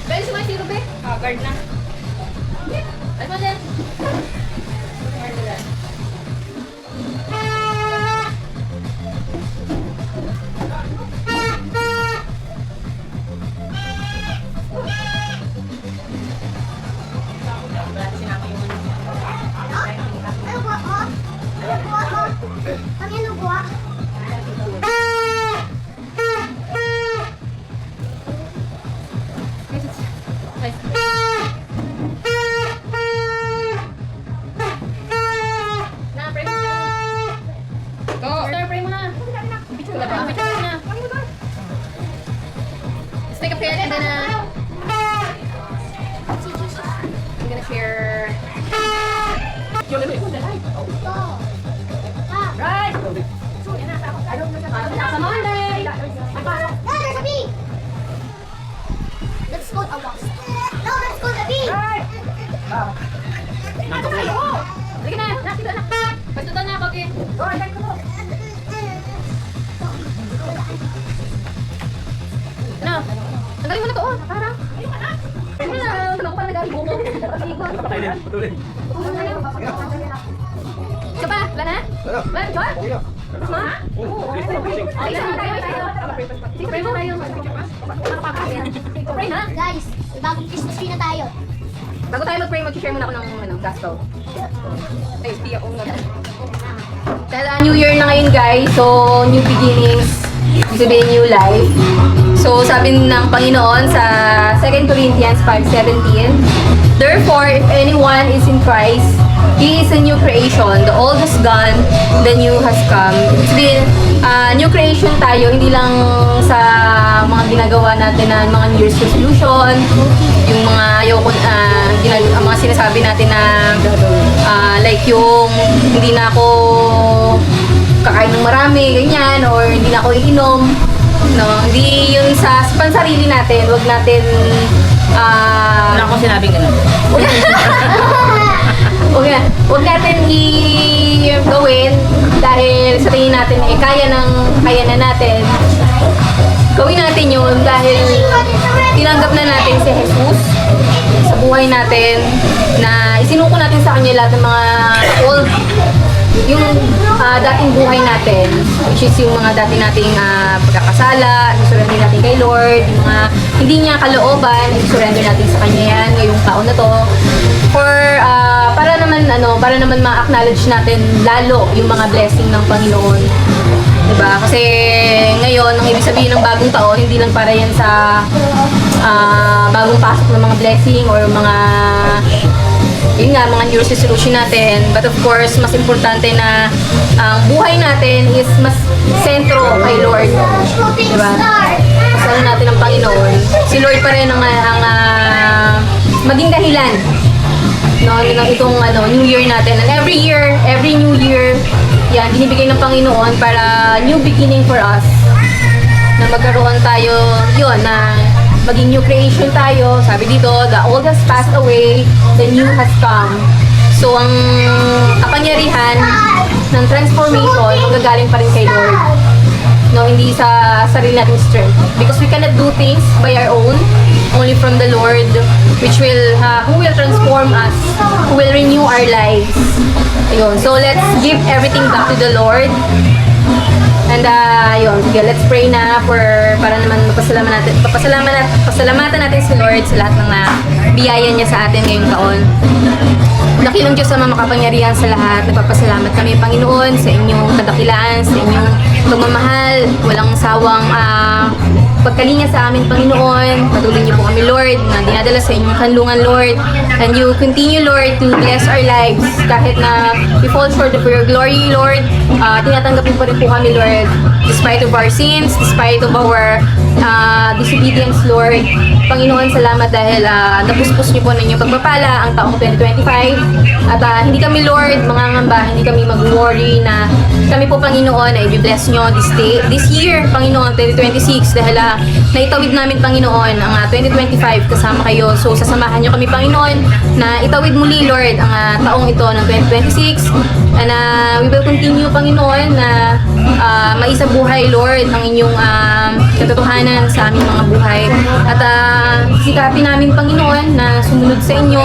Ben, sumay sino, be? Guard na. Ano mo din? Let's take a pic and then I'm gonna share. Right. Sa Monday. There's a bee! Let's go a wasp. No, let's go the bee! Sige na, nakita na. Basta na ako, okay? Ano? Tanggalin mo na to, oh. Parang. Ano na? Ano ko pa nag-ari mo? Patuloy. Isa pa? Wala na? Wala na, John? Ma? Ay, isa na tayo. Sige, pray mo tayo. Pray na. Guys, bagong Christmas tree na tayo. Bago tayo mag-pray, mag-share muna ako ng gospel. Ay, speak ako na. Dahil New Year na ngayon, guys. So, new beginnings. Ibig sabihin, new life. So, sabi ng Panginoon sa 2 Corinthians 5:17, therefore, if anyone is in Christ, he is a new creation. The old has gone, the new has come. Ibig sabihin, new creation tayo, hindi lang sa mga ginagawa natin na mga New Year's resolution, yung mga mga sinasabi natin na like yung hindi na ako kakain ng marami, ganyan, or hindi na ako iinom. No, hindi yun sa pansarili natin, wag natin Wala akong sinabing ganun. Huwag natin i-gawin dahil sa tingin natin kaya na natin. Gawin natin yun dahil tinanggap na natin si Jesus sa buhay natin, na isinuko natin sa kanya lahat ng mga old, yung dating buhay natin, which is yung mga dati nating pagkakasala, i-surrender natin kay Lord, yung mga hindi niya kalooban, i-surrender natin sa kanya yan ngayong taon na to. Para naman ma-acknowledge natin lalo yung mga blessing ng Panginoon. Diba? Kasi ngayon, ang ibig sabihin ng bagong taon, hindi lang para yan sa bagong pasok ng mga blessing or mga mga New Year's resolution natin. But of course, mas importante na ang buhay natin is mas sentro kay Lord. Diba? Kasalanan natin ang Panginoon. Si Lord pa rin ang maging dahilan itong New Year natin. And every New Year, yan, binibigay ng Panginoon para new beginning for us. Na magkaroon tayo, na maging new creation tayo. Sabi dito, the old has passed away, the new has come. So, ang kapangyarihan ng transformation, magagaling pa rin kay Lord. No, hindi sa sarili nating strength. Because we cannot do things by our own, only from the Lord, which will, who will transform us, who will renew our lives. Ayun. So, let's give everything back to the Lord. And sige, let's pray na para naman pasalamatan natin si Lord sa lahat ng biyaya niya sa atin ngayong taon. Dakilang Diyos na makapangyarihan sa lahat. Nagpapasalamat kami, Panginoon, sa inyong kadakilaan, sa inyong pagmamahal, walang sawang pagkalinga sa amin, Panginoon. Patuloy niyo po kami, Lord, na dinadala sa inyong kanlungan, Lord. And you continue, Lord, to bless our lives. Kahit na we fall short of your glory, Lord, tinatanggap niyo pa rin po kami, Lord. Despite of our sins, despite of our disobedience, Lord. Panginoon, salamat dahil napuspos niyo po ng inyong pagpapala ang taong 2025. At hindi kami, Lord, mangangamba, hindi kami mag-worry na kami po, Panginoon, ay i-bless nyo this year, Panginoon, 2026. Dahil naitawid namin, Panginoon, ang 2025 kasama kayo. So, sasamahan nyo kami, Panginoon, na itawid muli, Lord, ang taong ito ng 2026. And we will continue, Panginoon, na maisabuhay, Lord, ang inyong katotohanan sa aming mga buhay. At Sisikapin namin, Panginoon, na sumunod sa inyo,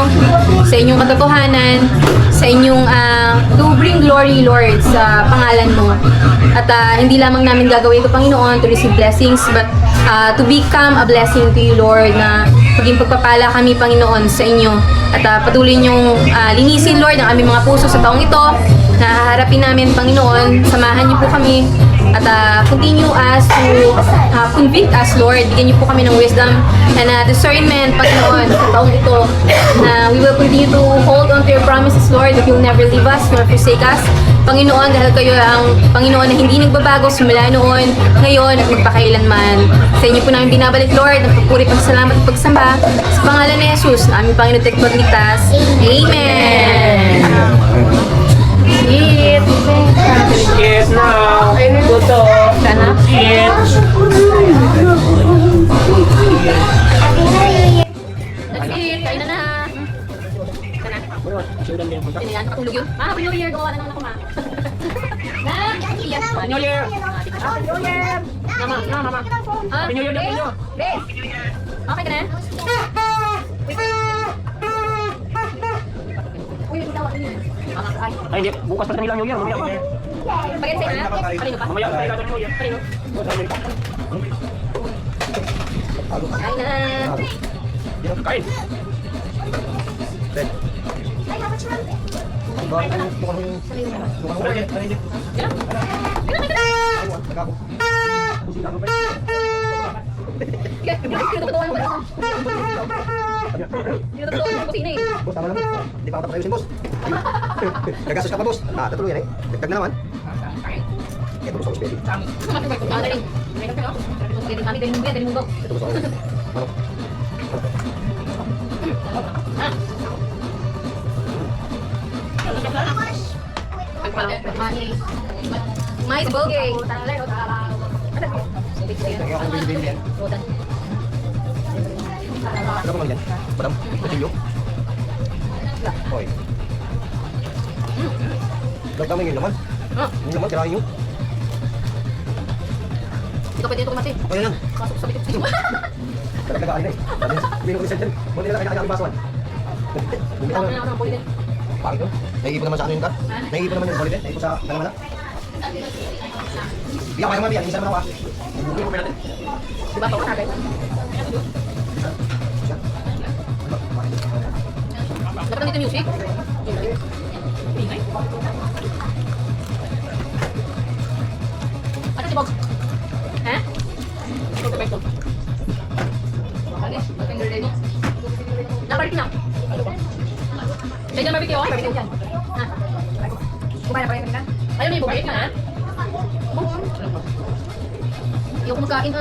sa inyong katotohanan, sa inyong to bring glory, Lord, sa pangalan mo. At hindi lamang namin gagawin ito, Panginoon, to receive blessings, but to become a blessing to you, Lord, na maging pagpapala kami, Panginoon, sa inyo. At patuloy niyong linisin, Lord, ang aming mga puso sa taong ito, na haharapin namin, Panginoon. Samahan niyo po kami at continue us to convict us, Lord. Bigyan niyo po kami ng wisdom and discernment, Panginoon, sa taong ito, na we will continue to hold on to your promises, Lord, that you'll never leave us nor forsake us. Panginoon, dahil kayo ang Panginoon na hindi nagbabago simula noon, ngayon at magpakailanman. Sa inyo po namin binabalik, Lord, ang pagpuri, pagsalamat at pagsamba sa pangalan ni Jesus, na aming Panginoon at Pagligtas. Amen! Eat! Yes, now. Gusto. Sana? Eat. Let's eat! Kain na na! Sana? Sino yan? Nakatulog yun? Happy New Year! Gawa na naman ako, ma. Happy New Year. Happy New Year! Mama, mama. Happy New Year, Happy New Year. Grace! Okay ka na? Uy, nagtawa ka niya. Ay, hindi. Bukas pa nilang New Year. Mamaya pa. Pagyan sa'yo na? Kanino pa? Mamaya pa tayo New Year. Kanino? Kain na! Kain. Tinututuan mo ba? Tinututuan mo kusina eh. Boss, tama lang. Hindi pa ako tapos ayusin, boss. Gagastos ka pa, boss. Natuloy yan eh. Dagdag na naman. Ito gusto ko spaghetti. Magaling. Magaling kami, dali munggo yan, dali munggo. Ito gusto ko. Ano? Mais bogey. Ano pa man yan? Madam? Kutsilyo? Hoy. Dagdag mo yung laman. Yung laman, tirahin nyo. Hindi ka pwede ito kumati. Okay lang. Pasok sa bitik. Dagdag na eh. Sabi ko sa dyan. Buti nila kanya-kanya basuan. Bumitaw Tapos na. na ako ng pulitin. Bakit yun? Naiipon naman sa ano yun ka? Naiipon naman yung holiday? Naiipon sa kanamana? Biyak, kaya naman biyak. Isa naman ako ah. Bumili ko pa natin. Di ba? Pagod agad. Dapat nandito music? Ano si Bob? Ha? Ito sa peso. Finger ready. Napalit na. Pwede na barbecue ako? Barbecue yan. Ha? Kumain na pa rin kanina? Ayaw na yung barbecue na ha? Ayaw kumakain